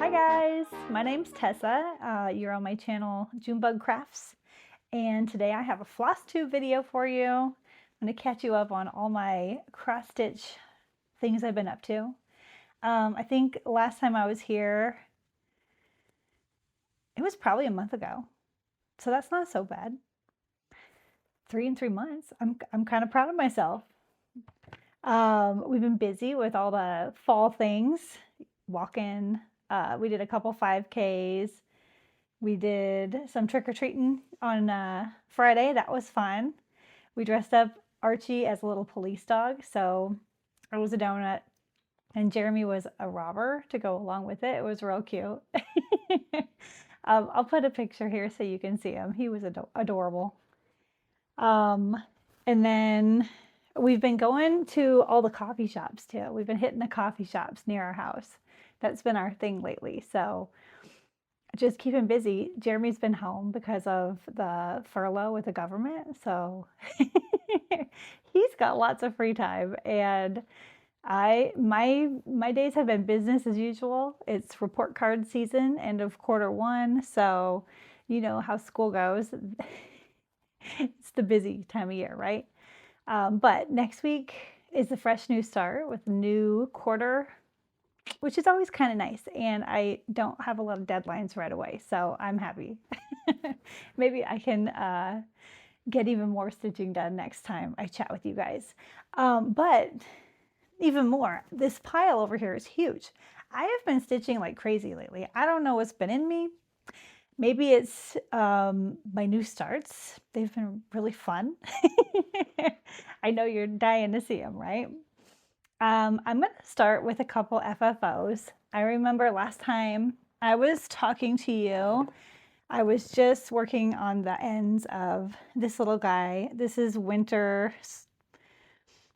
Hi guys, my name's Tessa. You're on my channel Junebug Crafts, and today I have a Flosstube video for you. I'm going to catch you up on all my cross stitch things I've been up to. I think last time I was here, it was probably a month ago, so that's not so bad. 3 in 3 months. I'm kind of proud of myself. We've been busy with all the fall things, walking. We did a couple 5Ks. We did some trick-or-treating on Friday. That was fun. We dressed up Archie as a little police dog. So I was a donut and Jeremy was a robber to go along with it. It was real cute. I'll put a picture here so you can see him. He was adorable. And then we've been going to all the coffee shops too. We've been hitting the coffee shops near our house. That's been our thing lately. So just keeping busy. Jeremy's been home because of the furlough with the government. So he's got lots of free time. And my days have been business as usual. It's report card season, end of Q1. So you know how school goes. It's the busy time of year, right? But next week is a fresh new start with a new quarter, which is always kind of nice. And I don't have a lot of deadlines right away, so I'm happy. Maybe I can get even more stitching done next time I chat with you guys. But even more, this pile over here is huge. I have been stitching like crazy lately. I don't know what's been in me. Maybe it's my new starts. They've been really fun. I know you're dying to see them, right? I'm going to start with a couple FFOs. I remember last time I was talking to you, I was just working on the ends of this little guy. This is Winter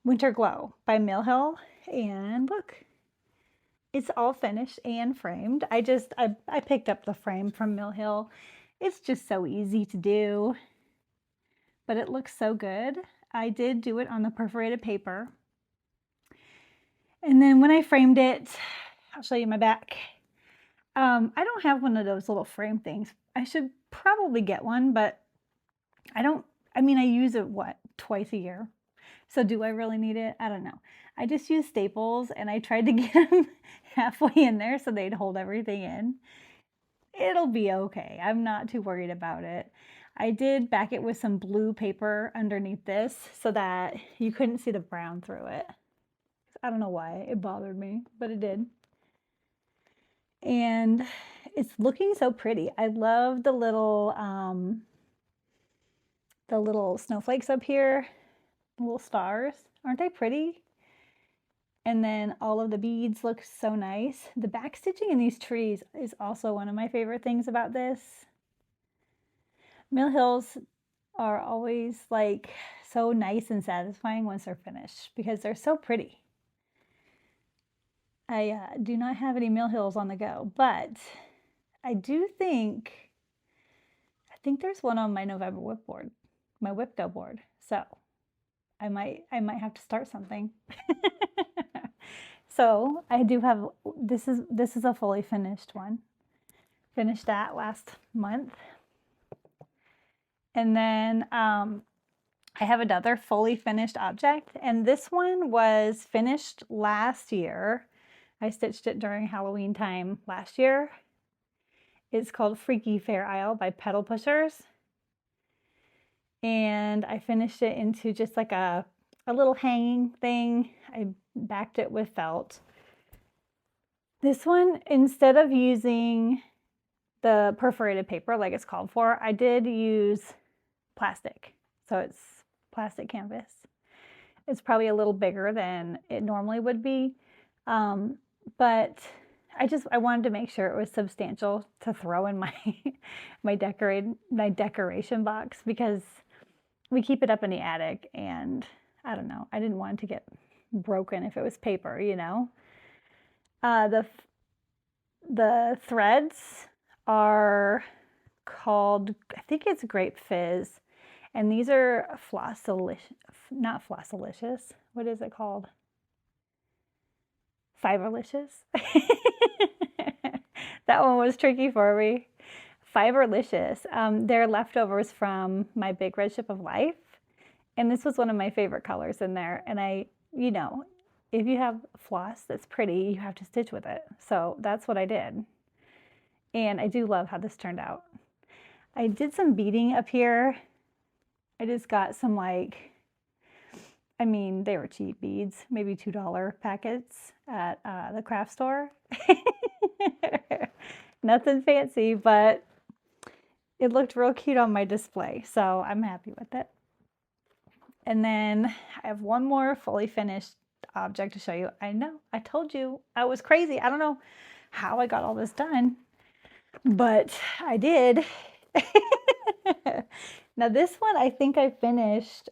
Glow by Mill Hill. And look, it's all finished and framed. I picked up the frame from Mill Hill. It's just so easy to do, but it looks so good. I did do it on the perforated paper. And then when I framed it, I'll show you my back. I don't have one of those little frame things. I should probably get one, but I use it, twice a year. So do I really need it? I don't know. I just use staples and I tried to get them halfway in there so they'd hold everything in. It'll be okay. I'm not too worried about it. I did back it with some blue paper underneath this so that you couldn't see the brown through it. I don't know why it bothered me, but it did. And it's looking so pretty. I love the little snowflakes up here, little stars. Aren't they pretty? And then all of the beads look so nice. The back stitching in these trees is also one of my favorite things about this. Mill Hills are always like so nice and satisfying once they're finished because they're so pretty. I do not have any Mill Hills on the go, but I think there's one on my November whip board, my whip go board. So I might have to start something. So I do have, this is a fully finished one. Finished that last month. And then I have another fully finished object, and this one was finished last year. I stitched it during Halloween time last year. It's called Freaky Fair Isle by Peddle Pushers. And I finished it into just like a little hanging thing. I backed it with felt. This one, instead of using the perforated paper like it's called for, I did use plastic. So it's plastic canvas. It's probably a little bigger than it normally would be. But I wanted to make sure it was substantial to throw in my decoration box because we keep it up in the attic, and I don't know, I didn't want it to get broken if it was paper, you know. The threads are called, I think it's Grape Fizz, and these are not Flossalicious. What is it called? Fiberlicious. That one was tricky for me. Fiberlicious. They're leftovers from my Big Red Ship of Life. And this was one of my favorite colors in there. And you know, if you have floss that's pretty, you have to stitch with it. So that's what I did. And I do love how this turned out. I did some beading up here. I just got some I mean, they were cheap beads, maybe $2 packets at the craft store. Nothing fancy, but it looked real cute on my display, so I'm happy with it. And then I have one more fully finished object to show you. I know, I told you I was crazy. I don't know how I got all this done, but I did. Now this one, I think I finished,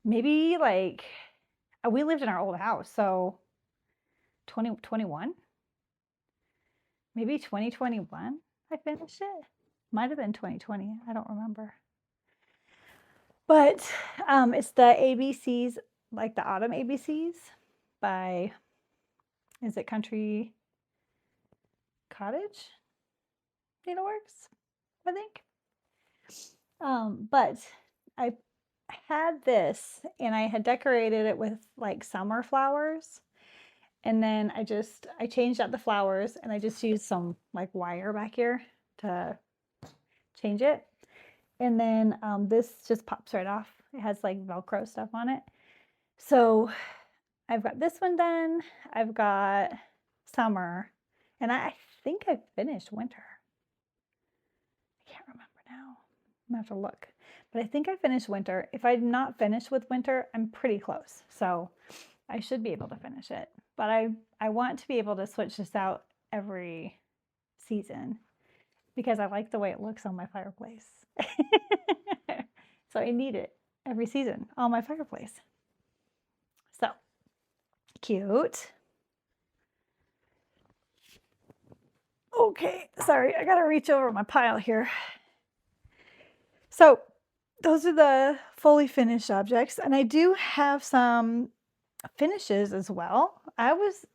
maybe we lived in our old house, so 2021, maybe 2021 I finished it. Might have been 2020, I don't remember. But it's the ABCs, like the Autumn ABCs by, is it Country Cottage? Needleworks, I think. But I had this and I had decorated it with like summer flowers. And then I changed out the flowers and I just used some like wire back here to change it. And then this just pops right off. It has like Velcro stuff on it. So I've got this one done. I've got summer. And I think I finished winter. I can't remember now. I'm gonna have to look. But I think I finished winter. If I'm not finished with winter, I'm pretty close. So I should be able to finish it. But I want to be able to switch this out every season because I like the way it looks on my fireplace. So I need it every season on my fireplace. So cute. Okay, sorry, I gotta reach over my pile here. So those are the fully finished objects, and I do have some finishes as well. I don't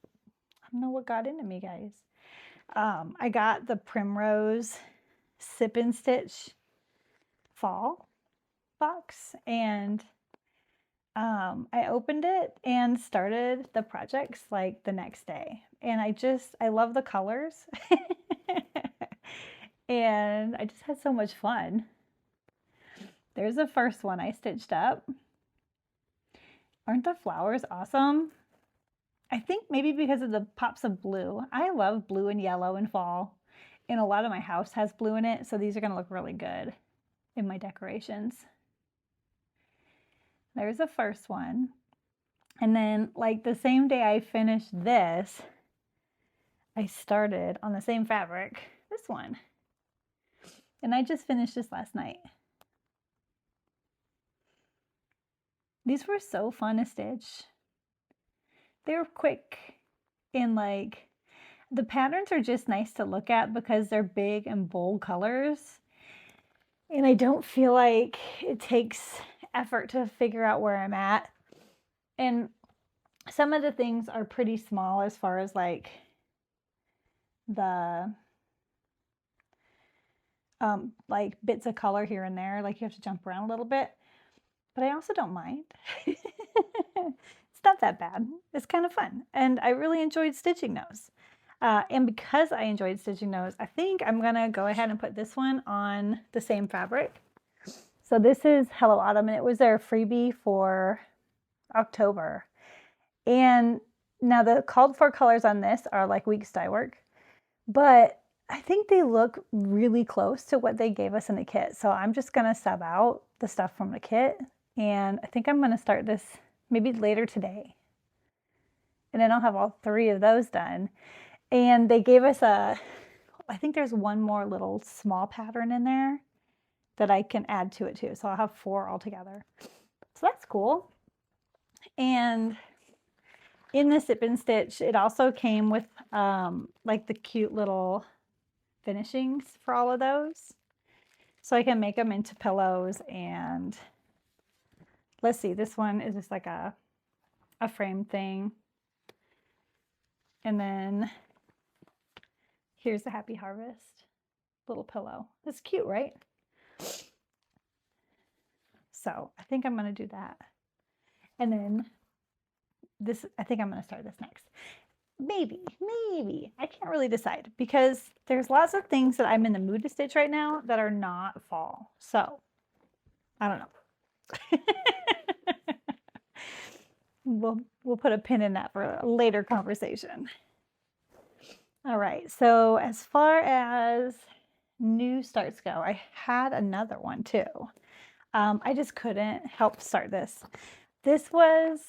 know what got into me, guys. I got the Primrose Sip and Stitch fall box, and I opened it and started the projects like the next day. And I love the colors. And I just had so much fun. There's the first one I stitched up. Aren't the flowers awesome? I think maybe because of the pops of blue. I love blue and yellow in fall. And a lot of my house has blue in it, so these are going to look really good in my decorations. There's the first one. And then like the same day I finished this, I started on the same fabric, this one. And I just finished this last night. These were so fun to stitch. They were quick and like the patterns are just nice to look at because they're big and bold colors. And I don't feel like it takes effort to figure out where I'm at. And some of the things are pretty small as far as like the like bits of color here and there, like you have to jump around a little bit, but I also don't mind. It's not that bad. It's kind of fun. And I really enjoyed stitching those. And because I enjoyed stitching those, I think I'm gonna go ahead and put this one on the same fabric. So this is Hello Autumn, and it was their freebie for October. And now the called for colors on this are like week's dye work, but I think they look really close to what they gave us in the kit. So I'm just gonna sub out the stuff from the kit, and I think I'm gonna start this maybe later today. And then I'll have all 3 of those done. And they gave us I think there's one more little small pattern in there that I can add to it too. So I'll have 4 altogether. So that's cool. And in the Sip and Stitch, it also came with like the cute little finishings for all of those. So I can make them into pillows. And let's see, this one is just like a frame thing. And then Here's the Happy Harvest little pillow. That's cute, right? So I think I'm going to do that. And then this, I think I'm going to start this next. Maybe. I can't really decide because there's lots of things that I'm in the mood to stitch right now that are not fall. So I don't know. We'll put a pin in that for a later conversation. All right, so as far as new starts go, I had another one too. I just couldn't help start this. This was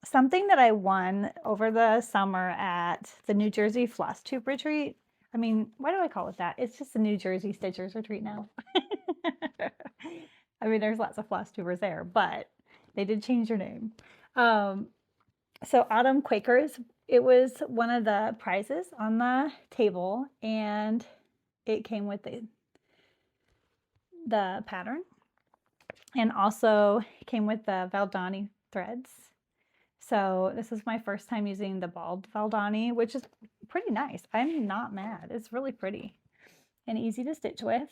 something that I won over the summer at the New Jersey Flosstube retreat. I mean, why do I call it that? It's just the New Jersey Stitchers retreat now. I mean, there's lots of Flosstubers there, but they did change their name. So Autumn Quakers, it was one of the prizes on the table, and it came with the pattern, and also came with the Valdani threads. So this is my first time using the bald Valdani, which is pretty nice. I'm not mad. It's really pretty and easy to stitch with.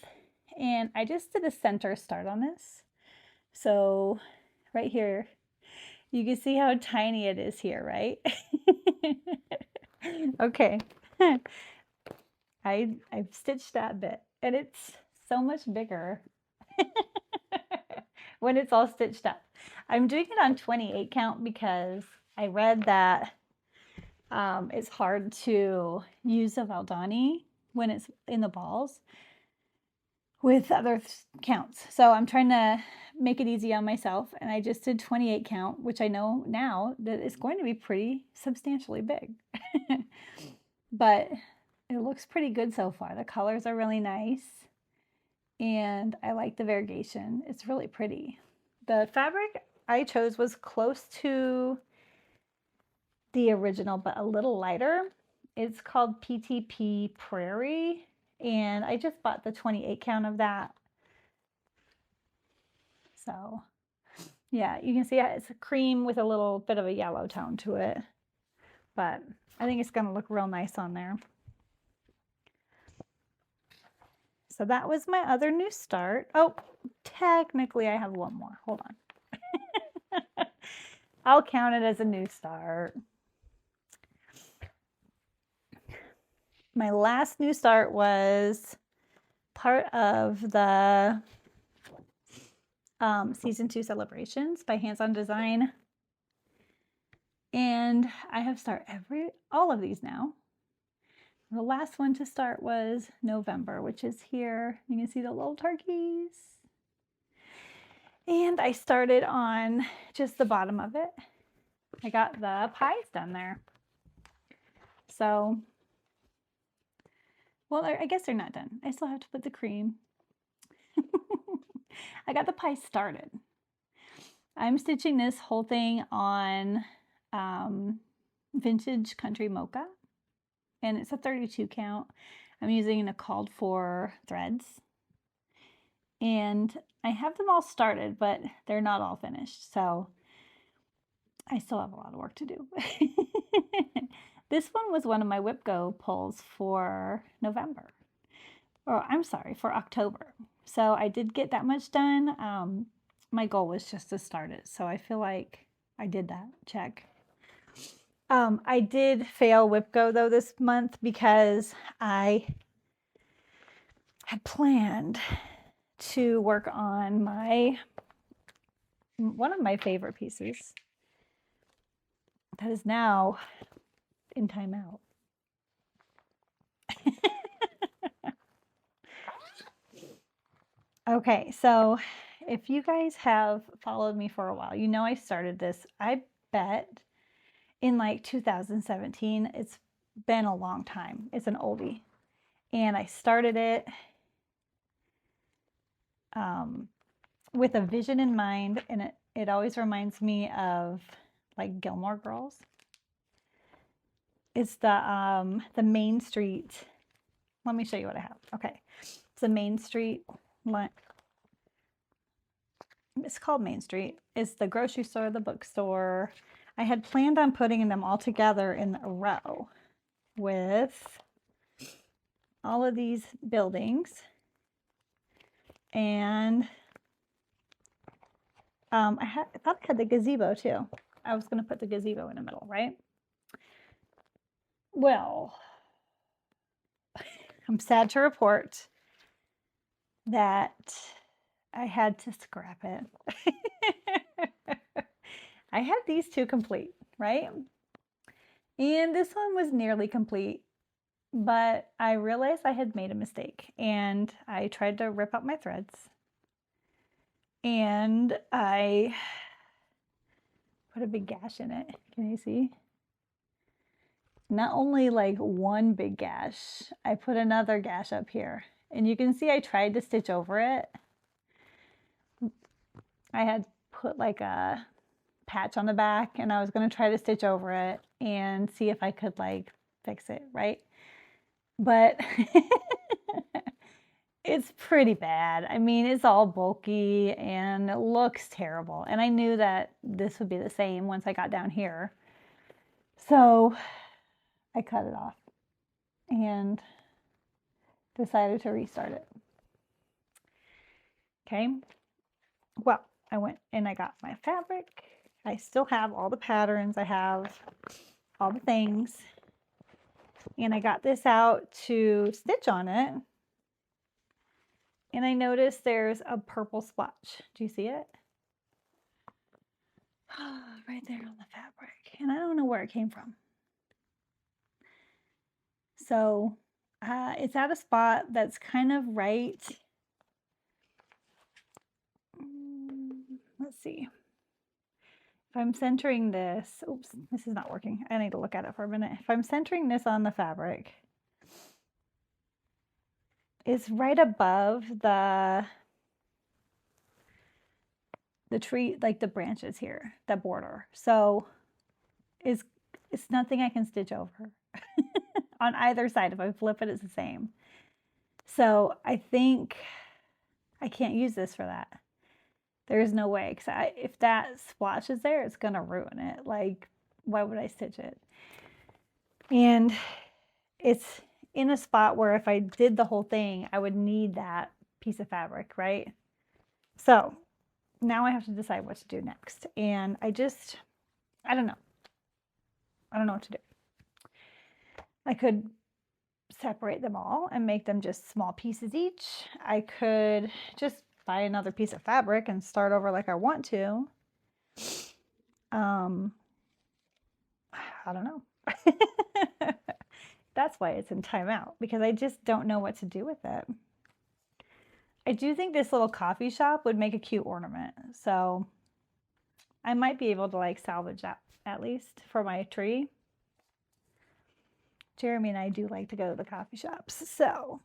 And I just did a center start on this. So right here, you can see how tiny it is here, right? Okay. I've stitched that bit, and it's so much bigger when it's all stitched up. I'm doing it on 28 count because I read that it's hard to use a Valdani when it's in the balls with other counts. So I'm trying to make it easy on myself, and I just did 28 count, which I know now that it's going to be pretty substantially big. But it looks pretty good so far. The colors are really nice, and I like the variegation. It's really pretty. The fabric I chose was close to the original, but a little lighter. It's called PTP Prairie, and I just bought the 28 count of that. So yeah, you can see it's a cream with a little bit of a yellow tone to it, but I think it's going to look real nice on there. So that was my other new start. Oh, technically I have one more. Hold on. I'll count it as a new start. My last new start was part of the season 2 celebrations by Hands On Design. And I have started all of these now. The last one to start was November, which is here. You can see the little turkeys. And I started on just the bottom of it. I got the pies done there. So, well, I guess they're not done. I still have to put the cream. I got the pies started. I'm stitching this whole thing on Vintage Country Mocha, and it's a 32 count. I'm using a called for threads, and I have them all started, but they're not all finished, so I still have a lot of work to do. This one was one of my Whip Go pulls for November, or I'm sorry, for October. So I did get that much done. My goal was just to start it, so I feel like I did that. Check. I did fail Whip Go though this month because I had planned to work on one of my favorite pieces that is now in timeout. Okay, so if you guys have followed me for a while, you know I started this, I bet, in like 2017. It's been a long time. It's an oldie. And I started it with a vision in mind, and it always reminds me of like Gilmore Girls. It's the Main Street. Let me show you what I have. Okay, it's the Main Street. It's called Main Street. It's the grocery store, the bookstore. I had planned on putting them all together in a row with all of these buildings. And I thought I had the gazebo too. I was going to put the gazebo in the middle, right? Well, I'm sad to report that I had to scrap it. I had these two complete, right? And this one was nearly complete, but I realized I had made a mistake, and I tried to rip out my threads, and I put a big gash in it. Can you see? Not only like one big gash, I put another gash up here, and you can see I tried to stitch over it. I had put like a patch on the back, and I was going to try to stitch over it and see if I could like fix it, right? But it's pretty bad. I mean, it's all bulky and it looks terrible. And I knew that this would be the same once I got down here. So I cut it off and decided to restart it. Okay. Well, I went and I got my fabric. I still have all the patterns. I have all the things. And I got this out to stitch on it. And I noticed there's a purple splotch. Do you see it? Right there on the fabric. And I don't know where it came from. So it's at a spot that's kind of right. Let's see. If I'm centering this, oops, this is not working. I need to look at it for a minute. If I'm centering this on the fabric, it's right above the tree, like the branches here, that border. So it's nothing I can stitch over on either side. If I flip it, it's the same. So I think I can't use this for that. There's no way, because if that splotch is there, it's going to ruin it. Like, why would I stitch it? And it's in a spot where if I did the whole thing, I would need that piece of fabric, right? So now I have to decide what to do next. And I don't know. I don't know what to do. I could separate them all and make them just small pieces each. I could just buy another piece of fabric and start over like I want to. I don't know. That's why it's in timeout, because I just don't know what to do with it. I do think this little coffee shop would make a cute ornament. So I might be able to like salvage that at least for my tree. Jeremy and I do like to go to the coffee shops, so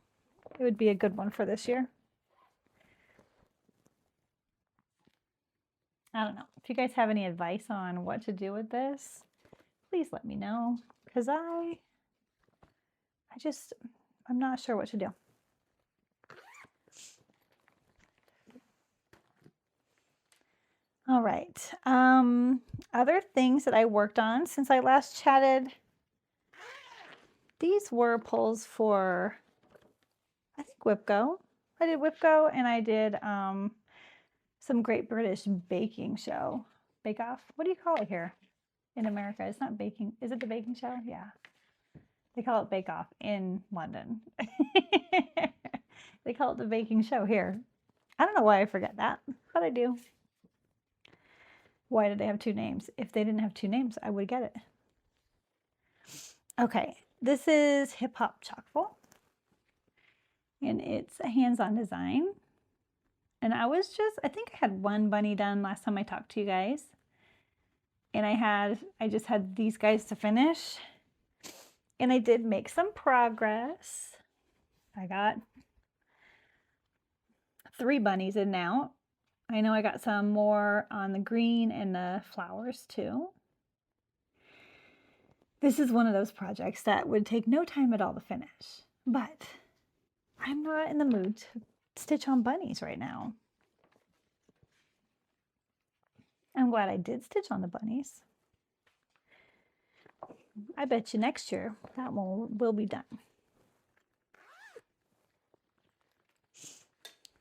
it would be a good one for this year. I don't know. If you guys have any advice on what to do with this, please let me know, because I'm not sure what to do. All right. Other things that I worked on since I last chatted. These were pulls for, I think, WIPGO. I did WIPGO, and I did some Great British Baking Show. Bake Off? What do you call it here in America? It's not baking. Is it the baking show? Yeah. They call it Bake Off in London. They call it the baking show here. I don't know why I forget that, but I do. Why did they have two names? If they didn't have two names, I would get it. Okay, this is Hip Hop Chockful, and it's a hands-on design. And I think I had one bunny done last time I talked to you guys. And I just had these guys to finish. And I did make some progress. I got 3 bunnies in now. I know I got some more on the green and the flowers too. This is one of those projects that would take no time at all to finish. But I'm not in the mood to stitch on bunnies right now. I'm glad I did stitch on the bunnies. I bet you next year that one will be done.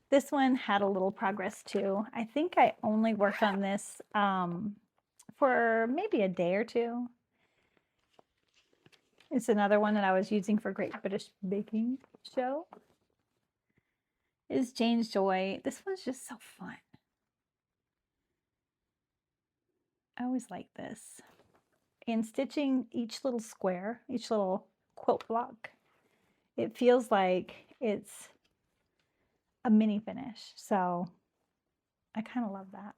This one had a little progress too. I think I only worked on this for maybe a day or two. It's another one that I was using for Great British Baking Show. Is Jane's Joy. This one's just so fun. I always like this. And stitching each little square, each little quilt block, it feels like it's a mini finish. So I kind of love that.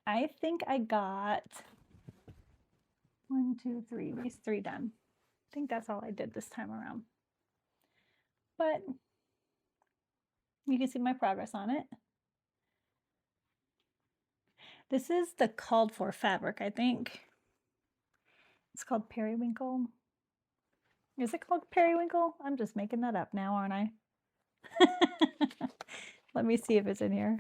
I think I got 1, 2, 3, these 3 done. I think that's all I did this time around. But you can see my progress on it. This is the called for fabric, I think. It's called Periwinkle. Is it called Periwinkle? I'm just making that up now, aren't I? Let me see if it's in here.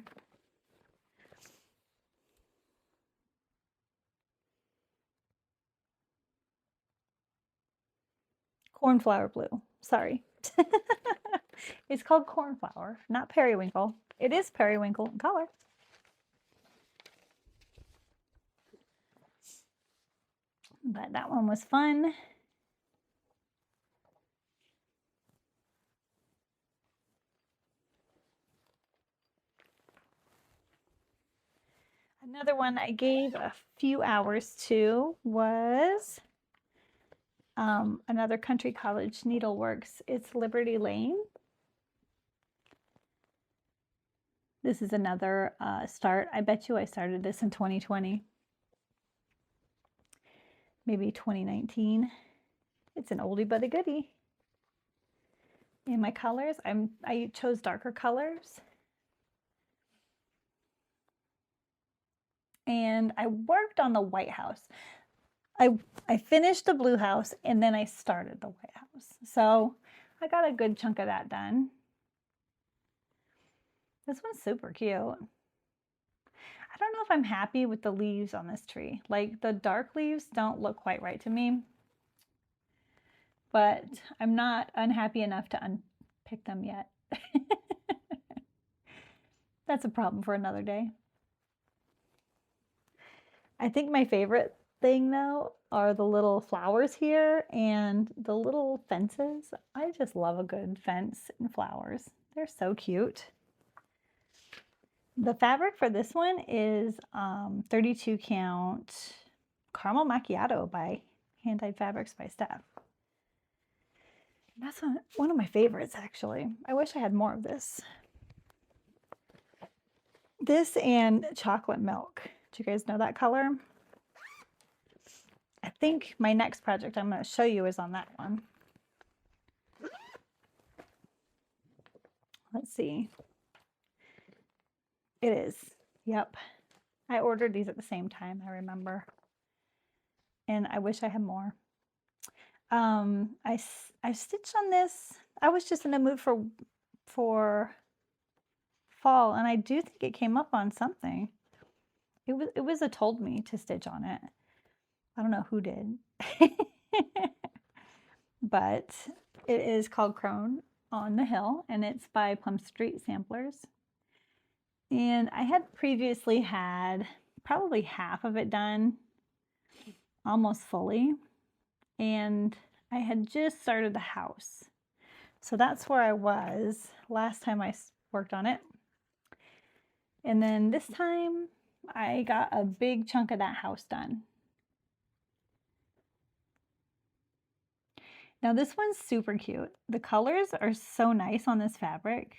Cornflower blue. Sorry. It's called cornflower, not periwinkle. It is periwinkle in color. But that one was fun. Another one I gave a few hours to was another Country College Needleworks. It's Liberty Lane. This is another start. I bet you I started this in 2020. Maybe 2019. It's an oldie but a goodie. And my colors, I chose darker colors. And I worked on the White House. I finished the Blue House and then I started the White House. So I got a good chunk of that done. This one's super cute. I don't know if I'm happy with the leaves on this tree. Like the dark leaves don't look quite right to me. But I'm not unhappy enough to unpick them yet. That's a problem for another day. I think my favorite thing though are the little flowers here and the little fences. I just love a good fence and flowers. They're so cute. The fabric for this one is 32 count Caramel Macchiato by Hand Dyed Fabrics by Steph. That's one of my favorites actually. I wish I had more of this. This and Chocolate Milk. Do you guys know that color? I think my next project I'm going to show you is on that one. Let's see. It is. Yep. I ordered these at the same time, I remember. And I wish I had more. I stitched on this. I was just in a mood for fall, and I do think it came up on something. It was a told me to stitch on it. I don't know who did. But it is called Crone on the Hill, and it's by Plum Street Samplers. And I had previously had probably half of it done, almost fully. And I had just started the house. So that's where I was last time I worked on it. And then this time I got a big chunk of that house done. Now this one's super cute. The colors are so nice on this fabric.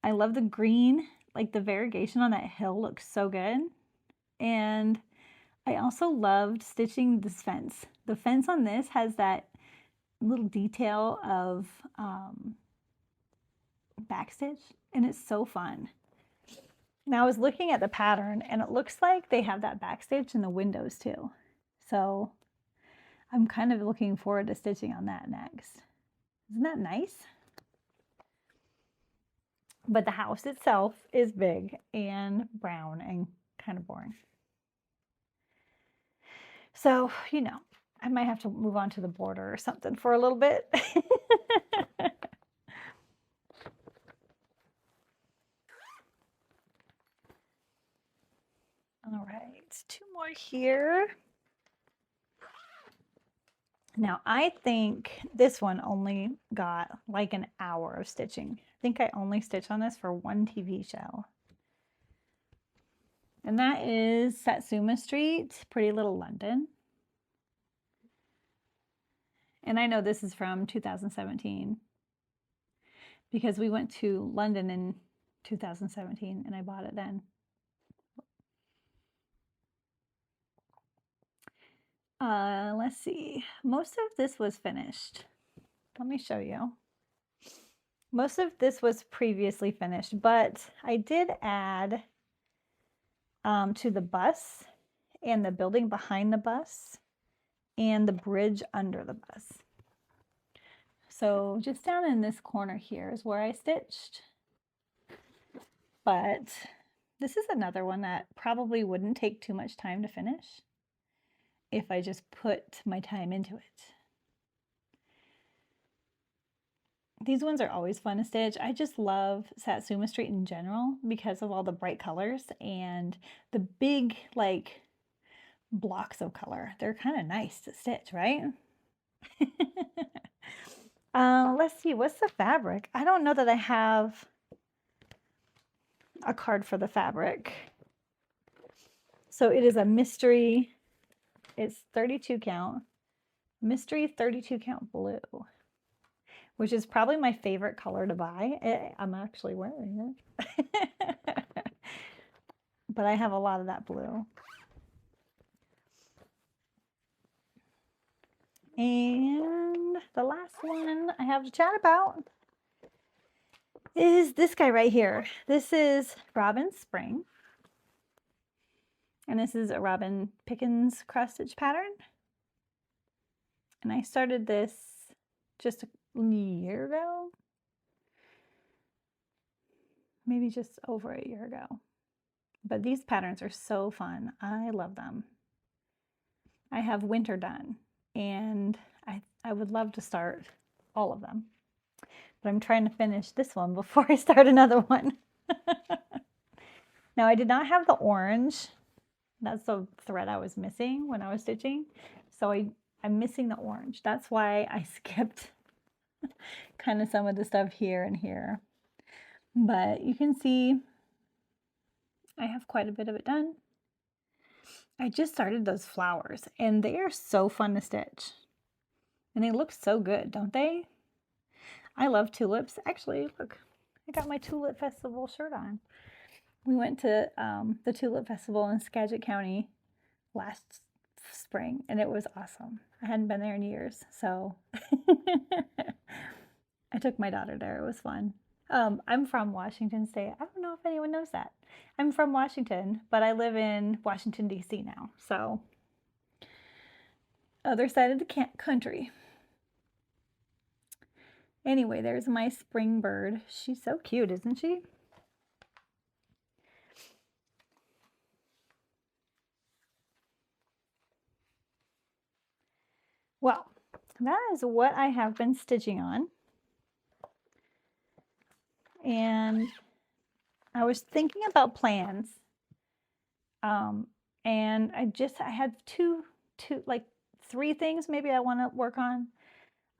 I love the green, like the variegation on that hill looks so good. And I also loved stitching this fence. The fence on this has that little detail of backstitch, and it's so fun. Now I was looking at the pattern and it looks like they have that backstitch in the windows too. So I'm kind of looking forward to stitching on that next. Isn't that nice? But the house itself is big and brown and kind of boring. So, you know, I might have to move on to the border or something for a little bit. right, 2 more here. Now I think this one only got like an hour of stitching. I think I only stitched on this for 1 TV show. And that is Satsuma Street, Pretty Little London. And I know this is from 2017 because we went to London in 2017 and I bought it then. Let's see. Most of this was finished. Let me show you. Most of this was previously finished, but I did add to the bus and the building behind the bus and the bridge under the bus. So just down in this corner here is where I stitched. But this is another one that probably wouldn't take too much time to finish if I just put my time into it. These ones are always fun to stitch. I just love Satsuma Street in general because of all the bright colors and the big like blocks of color. They're kind of nice to stitch, right? Let's see, what's the fabric? I don't know that I have a card for the fabric. So it is a mystery. It's 32 count. Mystery 32 count blue, which is probably my favorite color to buy. I'm actually wearing it. But I have a lot of that blue. And the last one I have to chat about is this guy right here. This is Robin Spring. And this is a Robin Pickens cross stitch pattern. And I started this just a year ago. Maybe just over a year ago. But these patterns are so fun. I love them. I have winter done. And I would love to start all of them. But I'm trying to finish this one before I start another one. Now I did not have the orange. That's the thread I was missing when I was stitching. So I'm missing the orange. That's why I skipped kind of some of the stuff here and here. But you can see I have quite a bit of it done. I just started those flowers and they are so fun to stitch. And they look so good, don't they? I love tulips. Actually, look, I got my Tulip Festival shirt on. We went to the Tulip Festival in Skagit County last spring and it was awesome. I hadn't been there in years, so I took my daughter there. It was fun. I'm from Washington State. I don't know if anyone knows that. I'm from Washington, but I live in Washington, D.C. now. So, other side of the country. Anyway, there's my spring bird. She's so cute, isn't she? Well, that is what I have been stitching on. And I was thinking about plans. And I had like 3 things maybe I want to work on.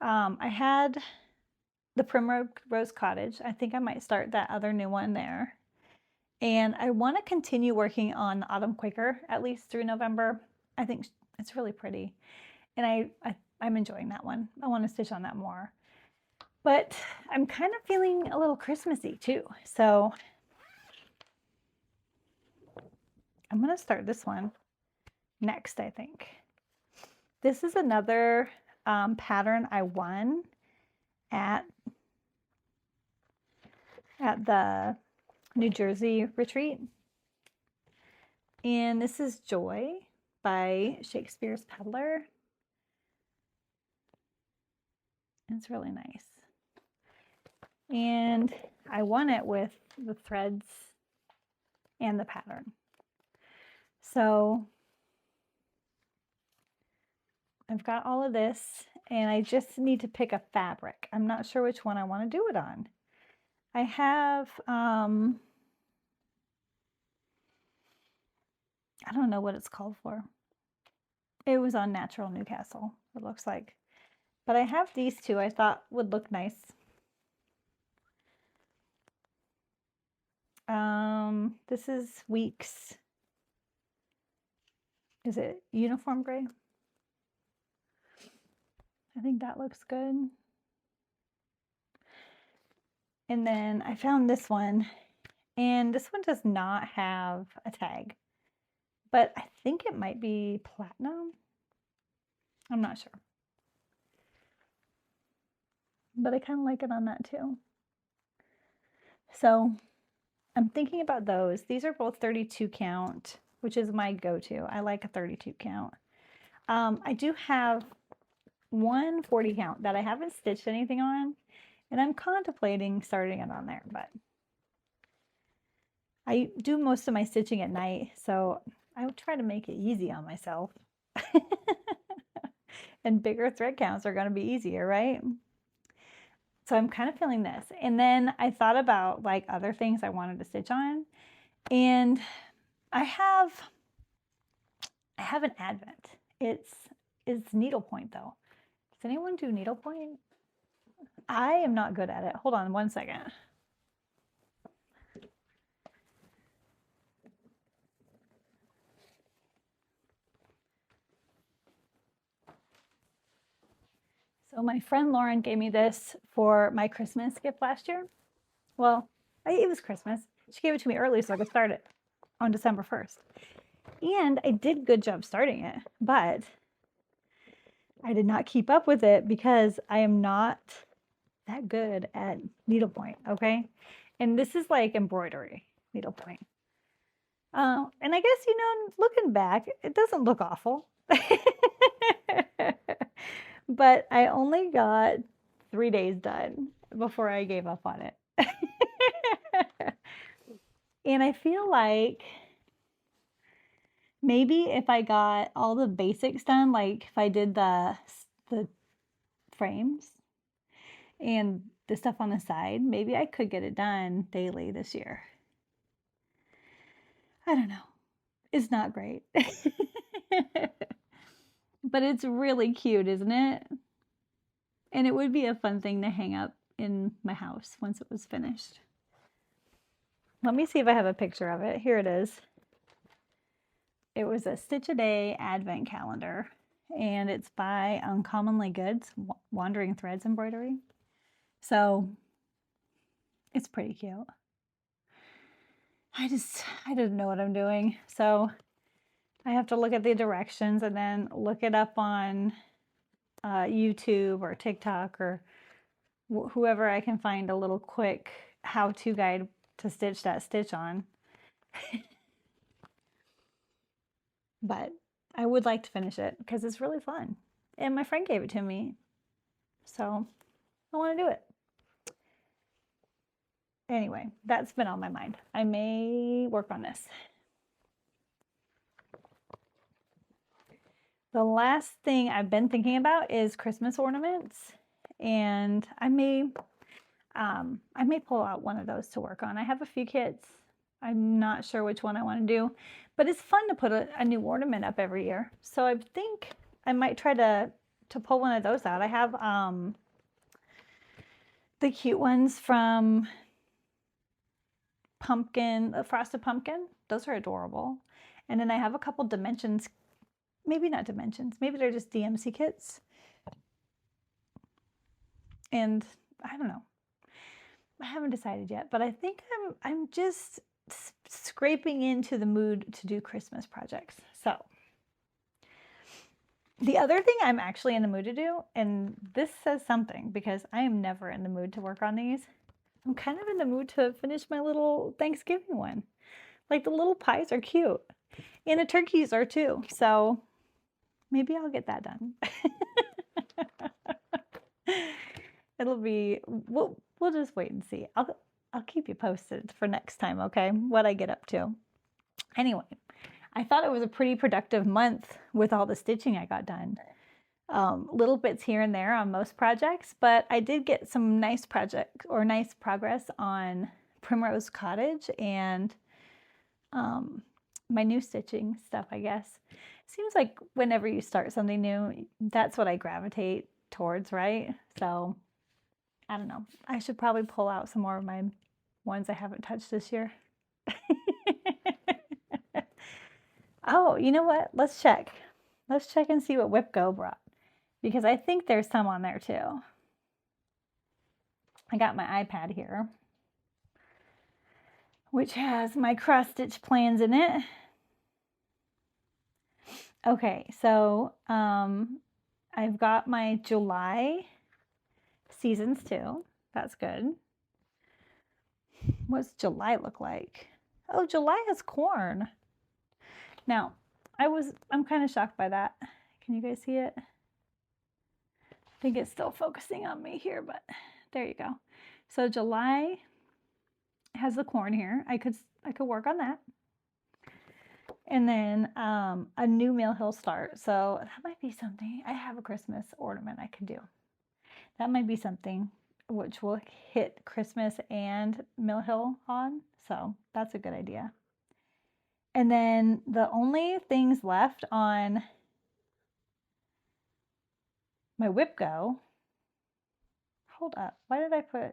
I had the Primrose Cottage. I think I might start that other new one there. And I want to continue working on the Autumn Quaker at least through November. I think it's really pretty. And I'm enjoying that one. I want to stitch on that more. But I'm kind of feeling a little Christmassy too. So I'm going to start this one next, I think. This is another pattern I won at the New Jersey retreat. And this is Joy by Shakespeare's Peddlar. It's really nice. And I won it with the threads and the pattern. So I've got all of this and I just need to pick a fabric. I'm not sure which one I want to do it on. I have I don't know what it's called for. It was on Natural Newcastle, it looks like. But I have these two I thought would look nice. This is Weeks. Is it uniform gray? I think that looks good. And then I found this one, and this one does not have a tag, but I think it might be platinum. I'm not sure. But I kind of like it on that too. So I'm thinking about those. These are both 32 count, which is my go-to. I like a 32 count. I do have one 40 count that I haven't stitched anything on, and I'm contemplating starting it on there, but I do most of my stitching at night, so I would try to make it easy on myself. And bigger thread counts are going to be easier, right? So I'm kind of feeling this. And then I thought about like other things I wanted to stitch on, and I have an advent. It's needlepoint though. Does anyone do needlepoint? I am not good at it. Hold on one second. So my friend Lauren gave me this for my Christmas gift last year. Well, it was Christmas. She gave it to me early so I could start it on December 1st. And I did a good job starting it, but I did not keep up with it because I am not that good at needlepoint, okay? And this is like embroidery needlepoint. And I guess, you know, looking back, it doesn't look awful. But I only got 3 days done before I gave up on it. And I feel like maybe if I got all the basics done, like if I did the frames and the stuff on the side, maybe I could get it done daily this year. I don't know. It's not great. But it's really cute, isn't it? And it would be a fun thing to hang up in my house once it was finished. Let me see if I have a picture of it. Here it is. It was a Stitch a Day Advent calendar, and it's by Uncommonly Good's Wandering Threads Embroidery. So it's pretty cute. I didn't know what I'm doing. So I have to look at the directions and then look it up on YouTube or TikTok or whoever I can find a little quick how-to guide to stitch that stitch on. But I would like to finish it because it's really fun. And my friend gave it to me, so I want to do it. Anyway, that's been on my mind. I may work on this. The last thing I've been thinking about is Christmas ornaments, and I may pull out one of those to work on. I have a few kits. I'm not sure which one I want to do, but it's fun to put a new ornament up every year. So I think I might try to pull one of those out. I have the cute ones from Frosted Pumpkin. Those are adorable. And then I have a couple dimensions. Maybe not dimensions, maybe they're just DMC kits. And I don't know. I haven't decided yet, but I think I'm just scraping into the mood to do Christmas projects. So the other thing I'm actually in the mood to do, and this says something because I am never in the mood to work on these. I'm kind of in the mood to finish my little Thanksgiving one. Like the little pies are cute, and the turkeys are too. So maybe I'll get that done. It'll be, we'll just wait and see. I'll keep you posted for next time, okay? What I get up to. Anyway, I thought it was a pretty productive month with all the stitching I got done. Little bits here and there on most projects, but I did get some nice progress on Primrose Cottage and my new stitching stuff, I guess. Seems like whenever you start something new, that's what I gravitate towards, right? So I don't know. I should probably pull out some more of my ones I haven't touched this year. Oh, you know what? Let's check. Let's check and see what WhipGo brought, because I think there's some on there too. I got my iPad here, which has my cross stitch plans in it. Okay, so I've got my July seasons too. That's good. What's July look like? Oh, July has corn. Now, I'm kind of shocked by that. Can you guys see it? I think it's still focusing on me here, but there you go. So July has the corn here. I could work on that. And then a new Mill Hill start. So that might be something. I have a Christmas ornament I could do. That might be something which will hit Christmas and Mill Hill on. So that's a good idea. And then the only things left on my WhipGo. Hold up. Why did I put?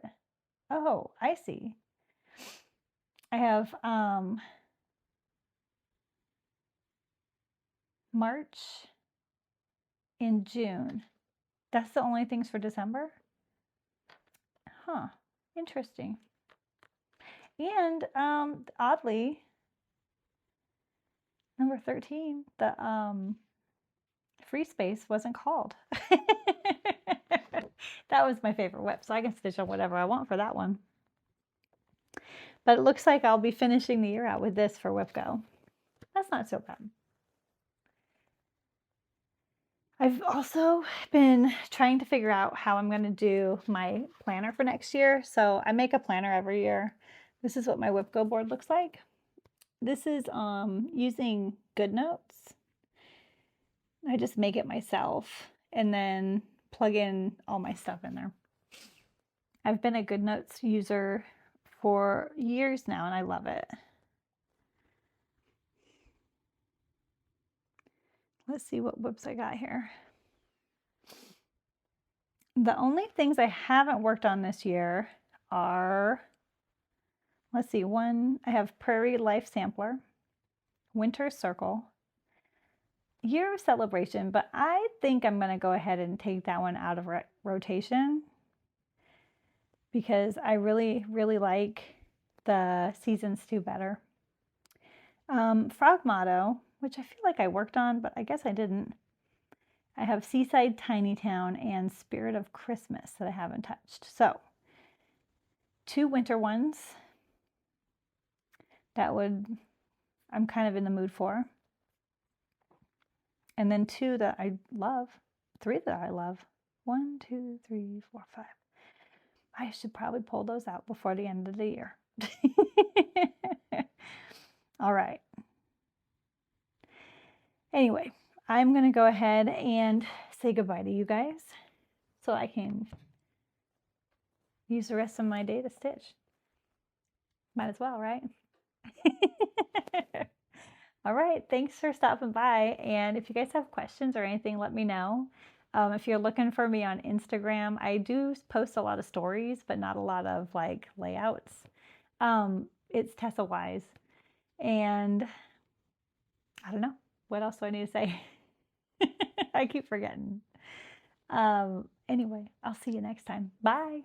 Oh, I see. I have March and June. That's the only things for December? Huh. Interesting. And oddly, number 13, the free space wasn't called. That was my favorite whip, so I can stitch on whatever I want for that one. But it looks like I'll be finishing the year out with this for WhipGo. That's not so bad. I've also been trying to figure out how I'm going to do my planner for next year. So I make a planner every year. This is what my WhipGo board looks like. This is using GoodNotes. I just make it myself and then plug in all my stuff in there. I've been a GoodNotes user for years now and I love it. Let's see what whips I got here. The only things I haven't worked on this year are, let's see, I have Prairie Life Sampler, Winter Circle, Year of Celebration, but I think I'm going to go ahead and take that one out of rotation because I really, really like the Seasons 2 better. Frog Motto, which I feel like I worked on, but I guess I didn't. I have Seaside Tiny Town and Spirit of Christmas that I haven't touched. So 2 winter ones that I'm kind of in the mood for. And then 2 that I love, 3 that I love. 1, 2, 3, 4, 5. I should probably pull those out before the end of the year. All right. Anyway, I'm going to go ahead and say goodbye to you guys so I can use the rest of my day to stitch. Might as well, right? All right, thanks for stopping by. And if you guys have questions or anything, let me know. If you're looking for me on Instagram, I do post a lot of stories, but not a lot of like layouts. It's Tessa Wise. And I don't know. What else do I need to say? I keep forgetting. Anyway, I'll see you next time. Bye.